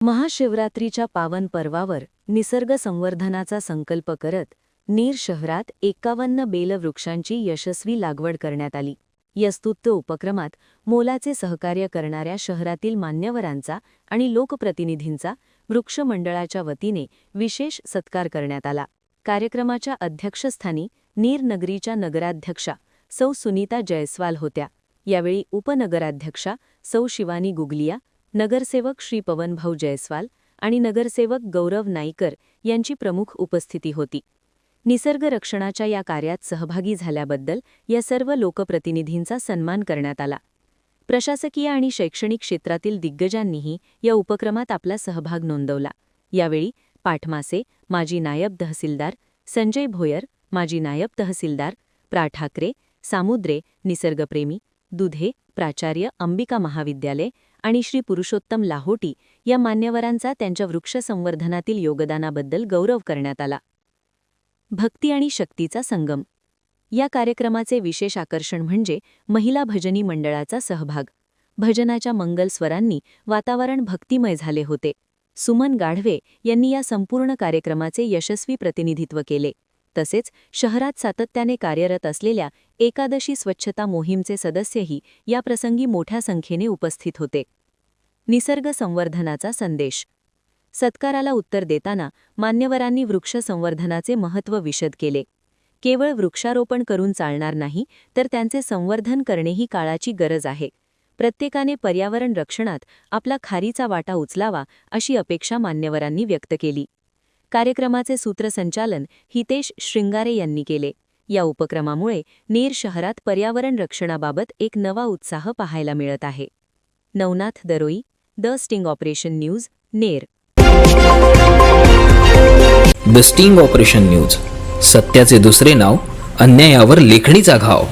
महाशिवरात्रीच्या पावन पर्वावर निसर्ग संवर्धनाचा संकल्प करत नीर शहरात 51 बेलवृक्षांची यशस्वी लागवड करण्यात आली। या स्तुत्य उपक्रमात मोलाचे सहकार्य करणाऱ्या शहरातील मान्यवरांचा आणि लोकप्रतिनिधींचा वृक्ष मंडळाच्या वतीने विशेष सत्कार करण्यात आला। कार्यक्रमाच्या अध्यक्षस्थानी नीर नगरीच्या नगराध्यक्षा सौ सुनीता जयस्वाल होत्या। यावेळी उपनगराध्यक्षा सौ शिवानी गुगलिया, नगरसेवक श्री पवनभाऊ जयस्वाल आणि नगरसेवक गौरव नाईकर यांची प्रमुख उपस्थिती होती। निसर्ग रक्षणाच्या या कार्यात सहभागी झाल्याबद्दल या सर्व लोकप्रतिनिधींचा सन्मान करण्यात आला। प्रशासकीय आणि शैक्षणिक क्षेत्रातील दिग्गजांनीही या उपक्रमात आपला सहभाग नोंदवला। यावेळी पाठमासे माजी नायब तहसीलदार, संजय भोयर माजी नायब तहसीलदार, प्रा ठाकरे, सामुद्रे निसर्गप्रेमी, दुधे प्राचार्य अंबिका महाविद्यालय आणि श्री पुरुषोत्तम लाहोटी या मान्यवरांचा त्यांच्या वृक्ष संवर्धनातील योगदानाबद्दल गौरव करण्यात आला। भक्ती आणि शक्तीचा संगम या कार्यक्रमाचे विशेष आकर्षण म्हणजे महिला भजनी मंडळाचा सहभाग। भजनाच्या मंगल स्वरांनी वातावरण भक्तिमय झाले होते। सुमन गाढवे यांनी या संपूर्ण कार्यक्रमाचे यशस्वी प्रतिनिधित्व केले। तसेच शहरात सातत्याने कार्यरत असलेल्या एकादशी स्वच्छता मोहीमचे सदस्यही या प्रसंगी मोठ्या संख्येने उपस्थित होते। निसर्ग संवर्धनाचा संदेश सत्काराला उत्तर देताना मान्यवरांनी वृक्ष संवर्धनाचे महत्त्व विशद केले। केवळ वृक्षारोपण करून चालणार नाही, तर त्यांचे संवर्धन करणेही काळाची गरज आहे। प्रत्येकाने पर्यावरण रक्षणात आपला खारीचा वाटा उचलावा अशी अपेक्षा मान्यवरांनी व्यक्त केली। कार्यक्रमाचे सूत्रसंचालन हितेश श्रृंगारे यांनी केले। या उपक्रमामुळे नीर शहरात पर्यावरण रक्षणाबाबत एक नवा उत्साह पाहायला मिळत आहे। Navnath Daroi, the sting operation news, Ner. The sting operation news, सत्याचे दुसरे नाव, अन्यायावर लेखणीचा घाव।